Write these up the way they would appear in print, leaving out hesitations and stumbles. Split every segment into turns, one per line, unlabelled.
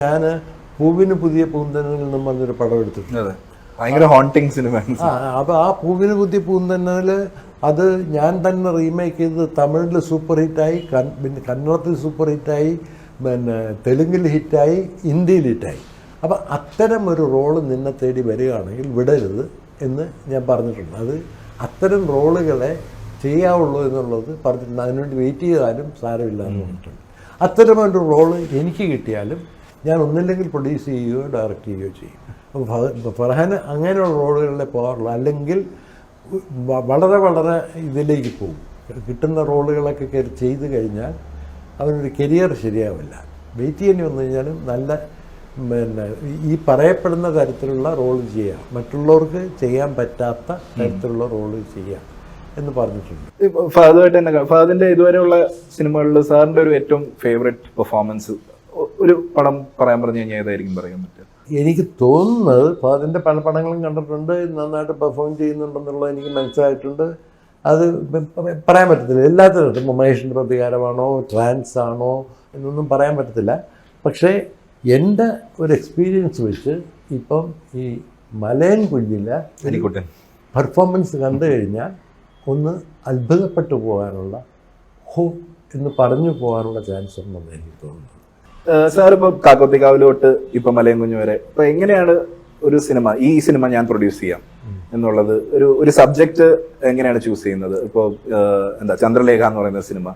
ഞാൻ പൂവിന് പുതിയ പൂന്തന്നൽ എന്നും പറഞ്ഞൊരു പടം എടുത്തിട്ടുണ്ട്.
ഭയങ്കര ഹോണ്ടിങ് സിനിമ.
അപ്പോൾ ആ പൂവിന് പുതിയ പൂന്തന്നൽ അത് ഞാൻ തന്നെ റീമേക്ക് ചെയ്ത് തമിഴിൽ സൂപ്പർ ഹിറ്റായി, പിന്നെ കന്നഡത്തിൽ സൂപ്പർ ഹിറ്റായി, പിന്നെ തെലുങ്കിൽ ഹിറ്റായി, ഹിന്ദിയിൽ ഹിറ്റായി. അപ്പോൾ അത്തരം ഒരു റോള് നിന്നെ തേടി വരികയാണെങ്കിൽ വിടരുത് എന്ന് ഞാൻ പറഞ്ഞിട്ടുണ്ട്. അത് അത്തരം റോളുകളെ ചെയ്യാവുള്ളൂ എന്നുള്ളത് പറഞ്ഞിട്ടുണ്ട്. അതിനുവേണ്ടി വെയിറ്റ് ചെയ്താലും സാരമില്ല എന്ന് പറഞ്ഞിട്ടുണ്ട്. അത്തരമൊരു റോള് എനിക്ക് കിട്ടിയാലും ഞാൻ ഒന്നില്ലെങ്കിൽ പ്രൊഡ്യൂസ് ചെയ്യുകയോ ഡയറക്റ്റ് ചെയ്യുകയോ ചെയ്യും. അപ്പോൾ ഫർഹാൻ അങ്ങനെയുള്ള റോളുകളിലെ പോകാറുള്ളൂ. അല്ലെങ്കിൽ വളരെ വളരെ ഇതിലേക്ക് പോകും. കിട്ടുന്ന റോളുകളൊക്കെ ചെയ്ത് കഴിഞ്ഞാൽ അവനൊരു കരിയർ ശരിയാവില്ല. വെയിറ്റ് ചെയ്യേണ്ടി വന്നു കഴിഞ്ഞാലും നല്ല പിന്നെ ഈ പറയപ്പെടുന്ന തരത്തിലുള്ള റോള് ചെയ്യാം, മറ്റുള്ളവർക്ക് ചെയ്യാൻ പറ്റാത്ത തരത്തിലുള്ള റോള് ചെയ്യാം എന്ന് പറഞ്ഞിട്ടുണ്ട്.
ഫഹദുമായിട്ട് തന്നെ ഫഹദിന്റെ ഇതുവരെയുള്ള സിനിമകളിൽ സാറിന്റെ ഒരു ഏറ്റവും ഫേവറേറ്റ് പെർഫോമൻസ് ഒരു പടം പറയാൻ പറഞ്ഞു കഴിഞ്ഞാൽ ഏതായിരിക്കും പറയാൻ പറ്റുക?
എനിക്ക് തോന്നുന്നത് ഫഹദിന്റെ പല പടങ്ങളും കണ്ടിട്ടുണ്ട്, നന്നായിട്ട് പെർഫോം ചെയ്യുന്നുണ്ടെന്നുള്ളത് എനിക്ക് മനസ്സിലായിട്ടുണ്ട്. അത് പറയാൻ പറ്റത്തില്ല എല്ലാത്തിനും. മഹേഷിൻ്റെ പ്രതികാരമാണോ ട്രാൻസ് ആണോ എന്നൊന്നും പറയാൻ പറ്റത്തില്ല. പക്ഷേ എൻ്റെ ഒരു എക്സ്പീരിയൻസ് വെച്ച് ഇപ്പം ഈ മലയൻ കുഞ്ഞിലെ പെർഫോമൻസ് കണ്ടു കഴിഞ്ഞാൽ ഒന്ന് അത്ഭുതപ്പെട്ടു പോകാനുള്ള എന്ന് പറഞ്ഞു പോകാനുള്ള ചാൻസ് ഉണ്ടെന്ന് എനിക്ക് തോന്നുന്നു.
സാർ ഇപ്പം കാക്കോത്തിക്കാവിലോട്ട് ഇപ്പം മലയൻ കുഞ്ഞ് വരെ ഇപ്പം എങ്ങനെയാണ് ഒരു സിനിമ, ഈ സിനിമ ഞാൻ പ്രൊഡ്യൂസ് ചെയ്യാം എന്നുള്ളത് ഒരു സബ്ജക്റ്റ് എങ്ങനെയാണ് ചൂസ് ചെയ്യുന്നത്? ഇപ്പോൾ എന്താ ചന്ദ്രലേഖ എന്ന് പറയുന്ന സിനിമ,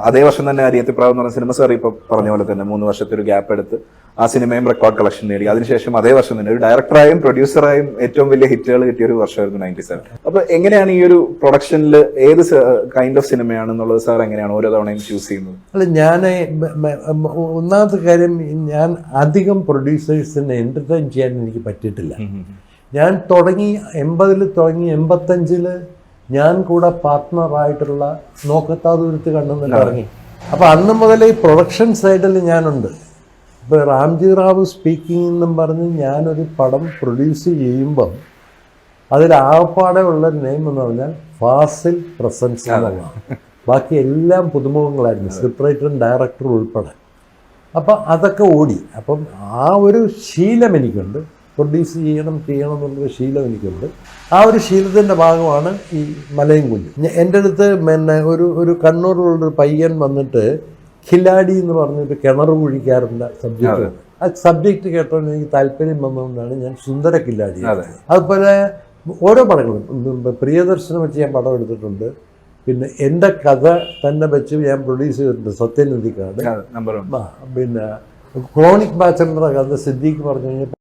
അതേ വർഷം തന്നെ അരിയത്തിപ്രാവ് എന്ന് പറയുന്ന സിനിമ സാർ ഇപ്പൊ പറഞ്ഞ പോലെ തന്നെ 3 വർഷത്തെ ഒരു ഗ്യാപ്പ് എടുത്ത് ആ സിനിമയും റെക്കോർഡ് കളക്ഷൻ നേടി. അതിനുശേഷം അതേ വർഷം തന്നെ ഒരു ഡയറക്ടറായും പ്രൊഡ്യൂസറായും ഏറ്റവും വലിയ ഹിറ്റുകൾ കിട്ടിയ ഒരു വർഷമായിരുന്നു 97. അപ്പൊ എങ്ങനെയാണ് ഈ ഒരു പ്രൊഡക്ഷനിൽ ഏത് കൈൻഡ് ഓഫ് സിനിമയാണെന്നുള്ളത് സാർ എങ്ങനെയാണ് ഓരോ തവണയും ചൂസ് ചെയ്യുന്നത്?
അല്ല, ഞാൻ ഒന്നാമത്തെ കാര്യം, ഞാൻ അധികം പ്രൊഡ്യൂസേഴ്സിനെ എന്റർടൈൻ ചെയ്യാൻ എനിക്ക് പറ്റിയിട്ടില്ല. ഞാൻ തുടങ്ങി 80 തുടങ്ങി 85 ഞാൻ കൂടെ പാർട്ട്ണറായിട്ടുള്ള നോക്കത്താ ദൂരത്ത് കണ്ടെന്ന് ഇറങ്ങി. അപ്പോൾ അന്ന് മുതൽ ഈ പ്രൊഡക്ഷൻ സൈഡിൽ ഞാനുണ്ട്. ഇപ്പോൾ റാംജി റാവു സ്പീക്കിംഗ് എന്നും പറഞ്ഞ് ഞാനൊരു പടം പ്രൊഡ്യൂസ് ചെയ്യുമ്പം അതിലാകപ്പാടെ ഉള്ള നെയിം എന്ന് പറഞ്ഞാൽ ഫാസിൽ പ്രസൻസ് എന്നുള്ളതാണ്. ബാക്കി എല്ലാം പുതുമുഖങ്ങളായിരുന്നു, സ്ക്രിപ്റ്റ് റൈറ്ററും ഡയറക്ടറും ഉൾപ്പെടെ. അപ്പം അതൊക്കെ ഓടി. അപ്പം ആ ഒരു ശീലം എനിക്കുണ്ട്, പ്രൊഡ്യൂസ് ചെയ്യണം എന്നുള്ളൊരു ശീലം എനിക്കുണ്ട്. ആ ഒരു ശീലത്തിൻ്റെ ഭാഗമാണ് ഈ മലയൻ കുഞ്ഞ്. എൻ്റെ അടുത്ത് പിന്നെ ഒരു കണ്ണൂരിലുള്ളൊരു പയ്യൻ വന്നിട്ട് ഖിലാടി എന്ന് പറഞ്ഞൊരു കിണർ കുഴിക്കാറുണ്ട് സബ്ജക്റ്റ്. ആ സബ്ജക്റ്റ് കേട്ടോണ്ട് എനിക്ക് താല്പര്യം വന്നതുകൊണ്ടാണ് ഞാൻ സുന്ദര ഖിലാടി. അതുപോലെ ഓരോ പടങ്ങളും പ്രിയദർശനം വെച്ച് ഞാൻ പടം എടുത്തിട്ടുണ്ട്. പിന്നെ എൻ്റെ കഥ തന്നെ വെച്ച് ഞാൻ പ്രൊഡ്യൂസ് ചെയ്തിട്ടുണ്ട്, സത്യനന്ദിക്കാട്. പിന്നെ ക്രോണിക് ബാച്ചലറുടെ കഥ സിദ്ദീഖ് പറഞ്ഞു കഴിഞ്ഞാൽ